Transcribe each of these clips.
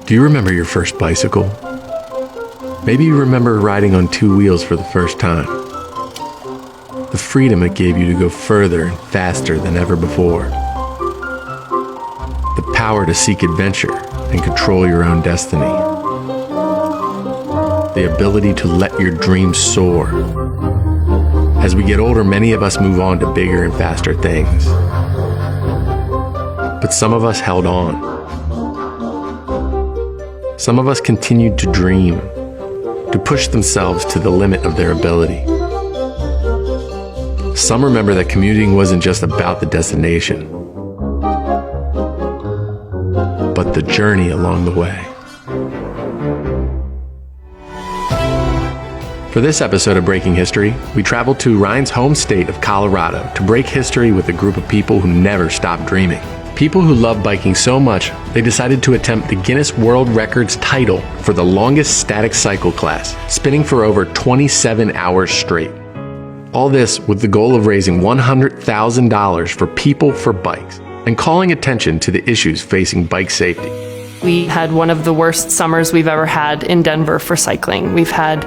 Do you remember your first bicycle? Maybe you remember riding on two wheels for the first time. The freedom it gave you to go further and faster than ever before. The power to seek adventure and control your own destiny. The ability to let your dreams soar. As we get older, many of us move on to bigger and faster things. But some of us held on. Some of us continued to dream, to push themselves to the limit of their ability. Some remember that commuting wasn't just about the destination, but the journey along the way. For this episode of Breaking History, we traveled to Ryan's home state of Colorado to break history with a group of people who never stopped dreaming. People who love biking so much, they decided to attempt the Guinness World Records title for the longest static cycle class, spinning for over 27 hours straight. All this with the goal of raising $100,000 for PeopleForBikes and calling attention to the issues facing bike safety. We had one of the worst summers we've ever had in Denver for cycling. We've had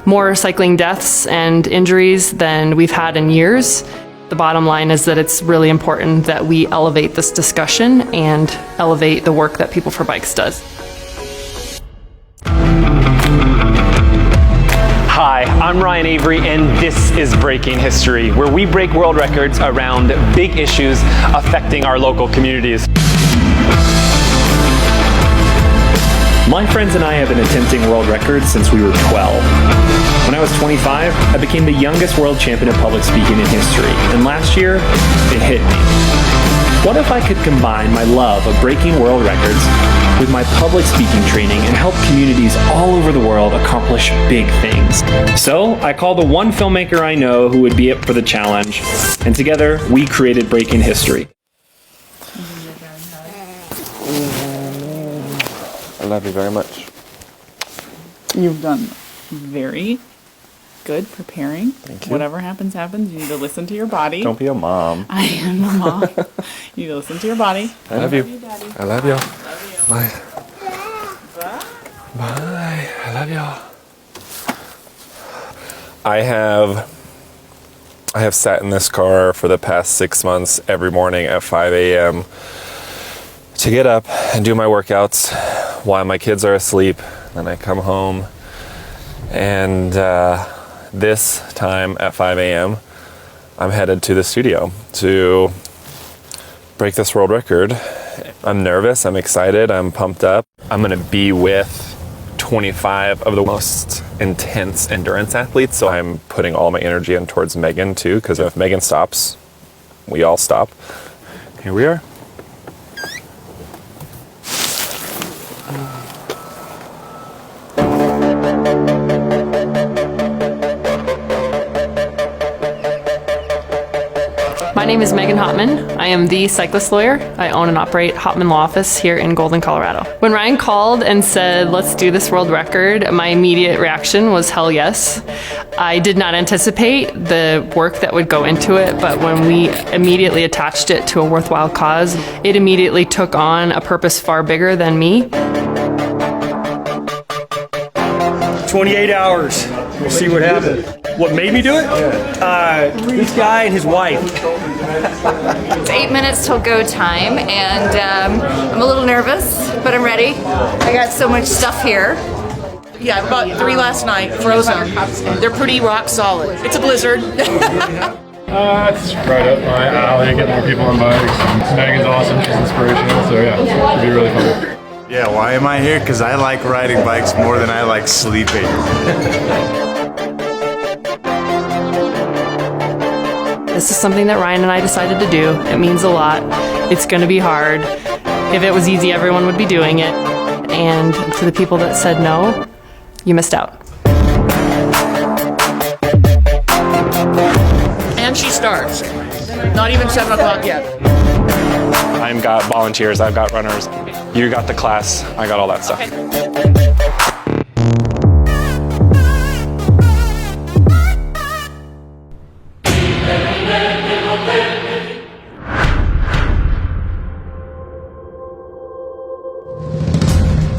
more cycling deaths and injuries than we've had in years. The bottom line is that it's really important that we elevate this discussion and elevate the work that PeopleForBikes does. Hi, I'm Ryan Avery, and this is Breaking History, where we break world records around big issues affecting our local communities. My friends and I have been attempting world records since we were 12. When I was 25, I became the youngest world champion of public speaking in history, and last year, it hit me. What if I could combine my love of breaking world records with my public speaking training and help communities all over the world accomplish big things? So I called the one filmmaker I know who would be up for the challenge, and together we created Breaking History. I love you very much. You've done very good preparing. Thank you. Whatever happens, happens. You need to listen to your body. Don't be a mom. I am a mom. You need to listen to your body. I love you. Daddy. I love you. Love you. Bye. Bye. Bye. I love y'all. I have sat in this car for the past 6 months every morning at 5 a.m. to get up and do my workouts while my kids are asleep. Then I come home, and this time at 5 a.m. I'm headed to the studio to break this world record. I'm nervous, I'm excited, I'm pumped up. I'm gonna be with 25 of the most intense endurance athletes, so I'm putting all my energy in towards Megan too, because if Megan stops, we all stop. Here we are. My name is Megan Hotman. I am the cyclist lawyer. I own and operate Hotman Law Office here in Golden, Colorado. When Ryan called and said, let's do this world record, my immediate reaction was hell yes. I did not anticipate the work that would go into it, but when we immediately attached it to a worthwhile cause, it immediately took on a purpose far bigger than me. 28 hours. We'll see what happens. What made me do it? This guy and his wife. It's 8 minutes till go time, and I'm a little nervous, but I'm ready. I got so much stuff here. Yeah, I bought 3 last night, frozen. They're pretty rock solid. It's a blizzard. It's right up my alley, get more people on bikes. Megan's awesome, she's inspirational, so yeah, it'll be really fun. Yeah, why am I here? Because I like riding bikes more than I like sleeping. This is something that Ryan and I decided to do. It means a lot. It's going to be hard. If it was easy, everyone would be doing it. And to the people that said no, you missed out. And she starts. Not even 7 o'clock yet. I've got volunteers, I've got runners. You got the class, I got all that stuff.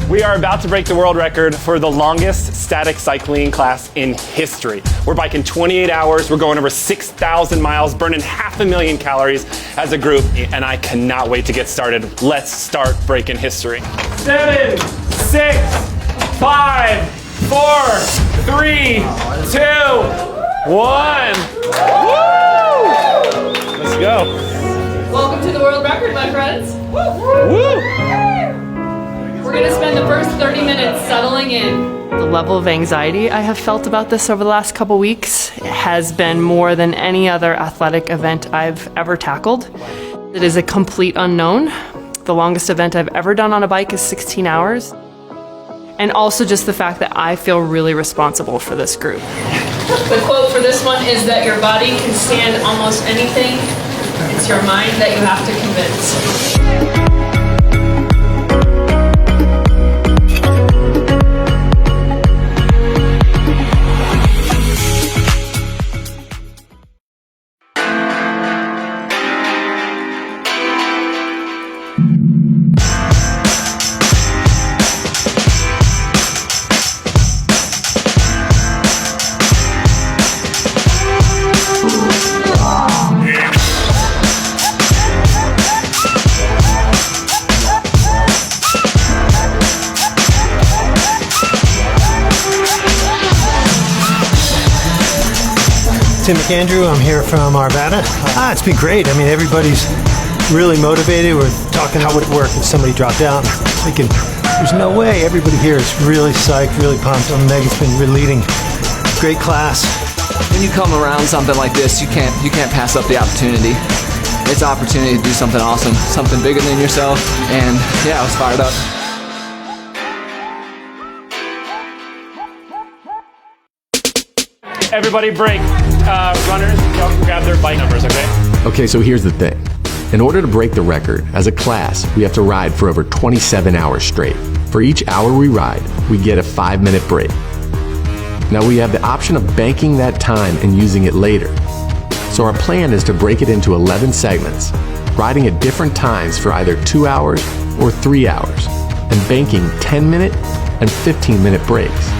We are about to break the world record for the longest static cycling class in history. We're biking 28 hours, we're going over 6,000 miles, burning 500,000 calories as a group, and I cannot wait to get started. Let's start breaking history. 7, 6, 5, 4, 3, 2, 1. Woo! Let's go. Welcome to the world record, my friends. Woo! We're gonna spend the first 30 minutes settling in. The level of anxiety I have felt about this over the last couple weeks has been more than any other athletic event I've ever tackled. It is a complete unknown. The longest event I've ever done on a bike is 16 hours. And also just the fact that I feel really responsible for this group. The quote for this one is that your body can stand almost anything. It's your mind that you have to convince. Tim McAndrew, I'm here from Arvada. It's been great. I mean, everybody's really motivated. We're talking how would it work if somebody dropped out. Thinking, there's no way. Everybody here is really psyched, really pumped. Megan's been really leading. Great class. When you come around something like this, you can't pass up the opportunity. It's an opportunity to do something awesome, something bigger than yourself, and yeah, I was fired up. Everybody break. Runners, grab their bike numbers, okay? Okay, so here's the thing. In order to break the record, as a class, we have to ride for over 27 hours straight. For each hour we ride, we get a 5-minute break. Now we have the option of banking that time and using it later. So our plan is to break it into 11 segments, riding at different times for either 2 hours or 3 hours, and banking 10-minute and 15-minute breaks.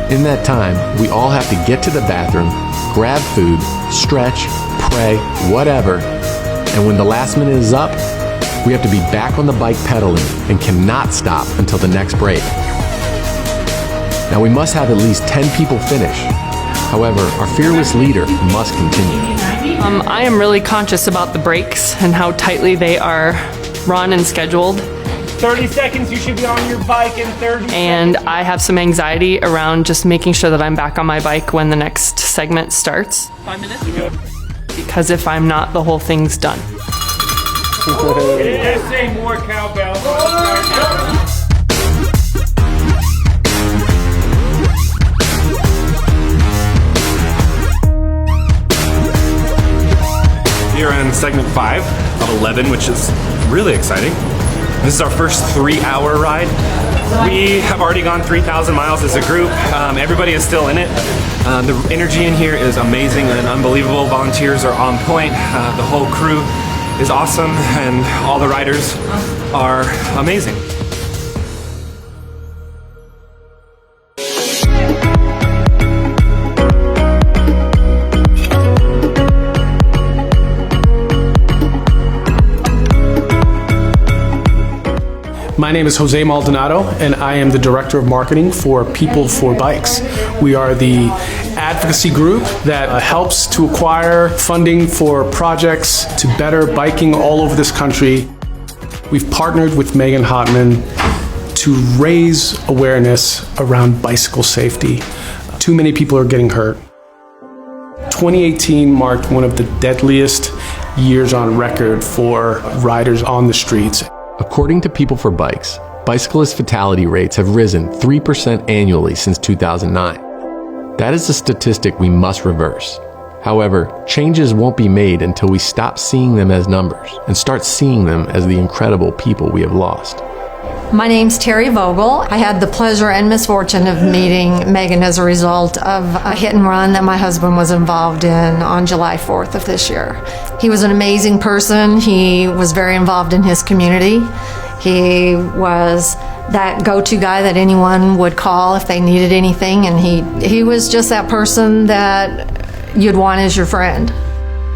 In that time, we all have to get to the bathroom, grab food, stretch, pray, whatever, and when the last minute is up, we have to be back on the bike pedaling and cannot stop until the next break. Now we must have at least 10 people finish. However, our fearless leader must continue. I am really conscious about the breaks and how tightly they are run and scheduled. 30 seconds, you should be on your bike in 30 And seconds. I have some anxiety around just making sure that I'm back on my bike when the next segment starts. 5 minutes? Because if I'm not, the whole thing's done. Just say more cowbell. We are in segment 5 of 11, which is really exciting. This is our first 3-hour ride. We have already gone 3,000 miles as a group. Everybody is still in it. The energy in here is amazing and unbelievable. Volunteers are on point. The whole crew is awesome, and all the riders are amazing. My name is Jose Maldonado, and I am the Director of Marketing for PeopleForBikes. We are the advocacy group that helps to acquire funding for projects to better biking all over this country. We've partnered with Megan Hotman to raise awareness around bicycle safety. Too many people are getting hurt. 2018 marked one of the deadliest years on record for riders on the streets. According to PeopleForBikes, bicyclist fatality rates have risen 3% annually since 2009. That is a statistic we must reverse. However, changes won't be made until we stop seeing them as numbers and start seeing them as the incredible people we have lost. My name's Teri Vogel. I had the pleasure and misfortune of meeting Megan as a result of a hit and run that my husband was involved in on July 4th of this year. He was an amazing person. He was very involved in his community, He was that go-to guy that anyone would call if they needed anything, and he was just that person that you'd want as your friend.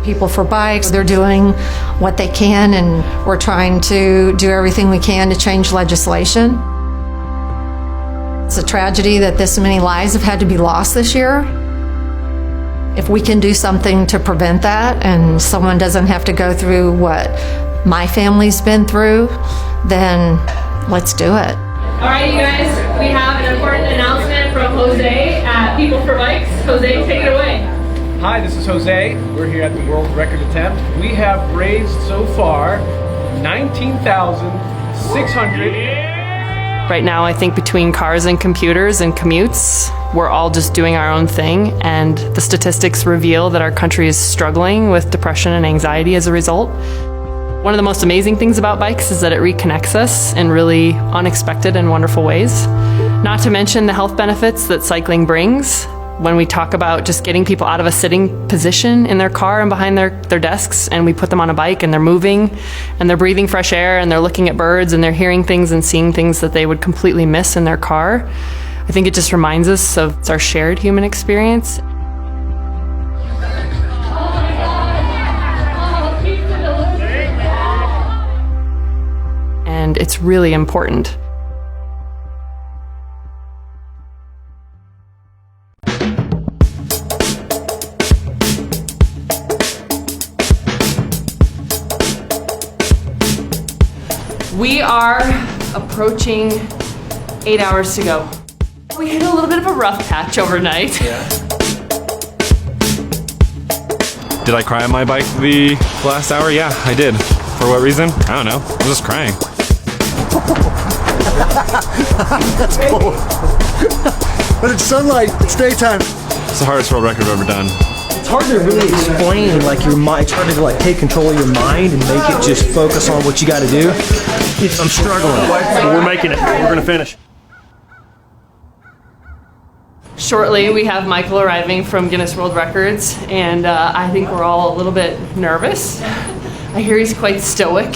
People for Bikes, they're doing what they can, and we're trying to do everything we can to change legislation. It's a tragedy that this many lives have had to be lost this year. If we can do something to prevent that and someone doesn't have to go through what my family's been through, then let's do it. All right, you guys, we have an important announcement from Jose at PeopleForBikes. Jose, take it away. Hi, this is Jose. We're here at the world record attempt. We have raised so far $19,600. Right now, I think between cars and computers and commutes, we're all just doing our own thing, and the statistics reveal that our country is struggling with depression and anxiety as a result. One of the most amazing things about bikes is that it reconnects us in really unexpected and wonderful ways. Not to mention the health benefits that cycling brings. When we talk about just getting people out of a sitting position in their car and behind their desks, and we put them on a bike and they're moving and they're breathing fresh air and they're looking at birds and they're hearing things and seeing things that they would completely miss in their car, I think it just reminds us of our shared human experience. And it's really important. We are approaching 8 hours to go. We hit a little bit of a rough patch overnight. Yeah. Did I cry on my bike the last hour? Yeah, I did. For what reason? I don't know. I was just crying. That's cool. But it's sunlight. It's daytime. It's the hardest world record I've ever done. It's hard to really explain, like your mind. It's hard to like take control of your mind and make it just focus on what you got to do. I'm struggling. But we're making it. We're gonna finish. Shortly, we have Michael arriving from Guinness World Records, and I think we're all a little bit nervous. I hear he's quite stoic.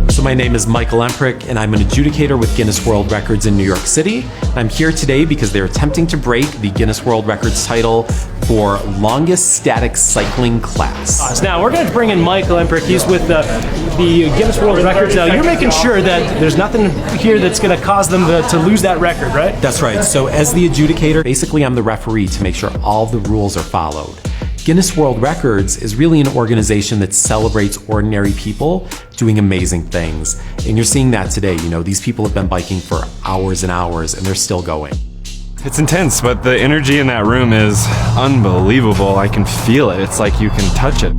So my name is Michael Emprick, and I'm an adjudicator with Guinness World Records in New York City. I'm here today because they're attempting to break the Guinness World Records title for longest static cycling class. Now we're going to bring in Michael Emprick. He's with the Guinness World Records. Now you're making sure that there's nothing here that's going to cause them to lose that record, right? That's right. So as the adjudicator, basically I'm the referee to make sure all the rules are followed. Guinness World Records is really an organization that celebrates ordinary people doing amazing things. And you're seeing that today. You know, these people have been biking for hours and hours and they're still going. It's intense, but the energy in that room is unbelievable. I can feel it. It's like you can touch it.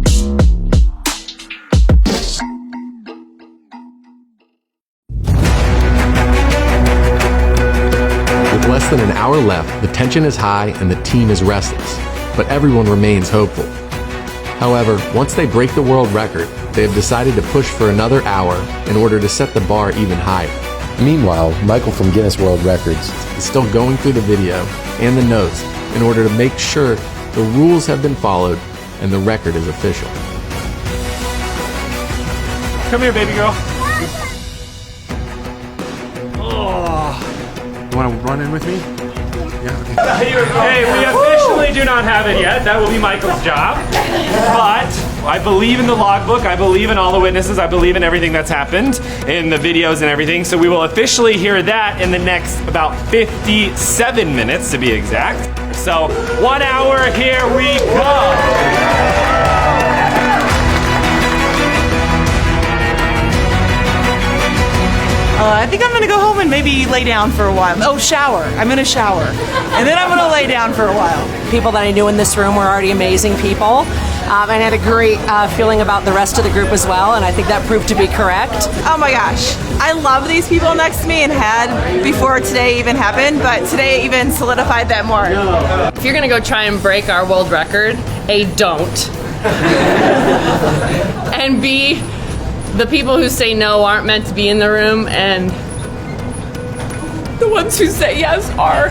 With less than an hour left, the tension is high and the team is restless. But everyone remains hopeful. However, once they break the world record, they have decided to push for another hour in order to set the bar even higher. Meanwhile, Michael from Guinness World Records is still going through the video and the notes in order to make sure the rules have been followed and the record is official. Come here, baby girl. Oh. You want to run in with me? Yeah. Hey, we officially do not have it yet. That will be Michael's job. But I believe in the logbook. I believe in all the witnesses. I believe in everything that's happened in the videos and everything. So we will officially hear that in the next about 57 minutes to be exact. So 1 hour, here we go. I think I'm gonna go home and maybe lay down for a while. Oh, shower. I'm gonna shower. And then I'm gonna lay down for a while. People that I knew in this room were already amazing people. And I had a great feeling about the rest of the group as well, and I think that proved to be correct. Oh my gosh. I love these people next to me and had before today even happened, but today even solidified that more. If you're gonna go try and break our world record, A, don't. And B, the people who say no aren't meant to be in the room, and The ones who say yes are.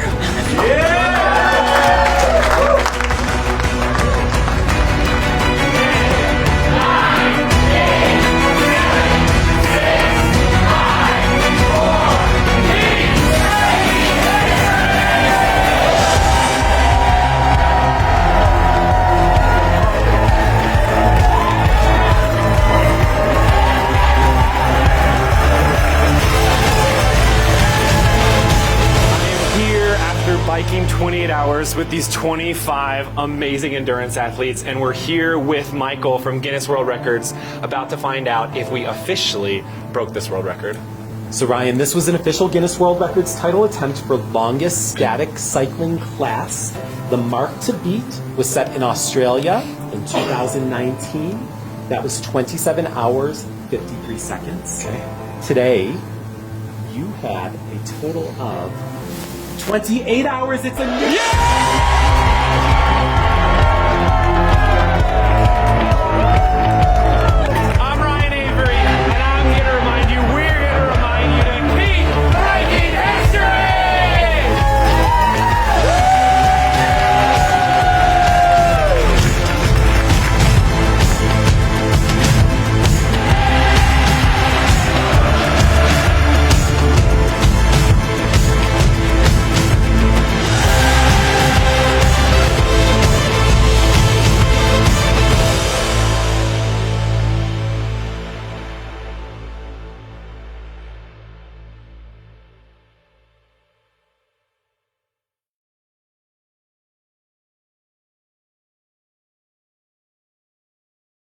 Biking 28 hours with these 25 amazing endurance athletes, and we're here with Michael from Guinness World Records about to find out if we officially broke this world record. So Ryan, this was an official Guinness World Records title attempt for longest static cycling class. The mark to beat was set in Australia in 2019. That was 27 hours, 53 seconds. Okay. Today, you had a total of 28 hours. It's a new...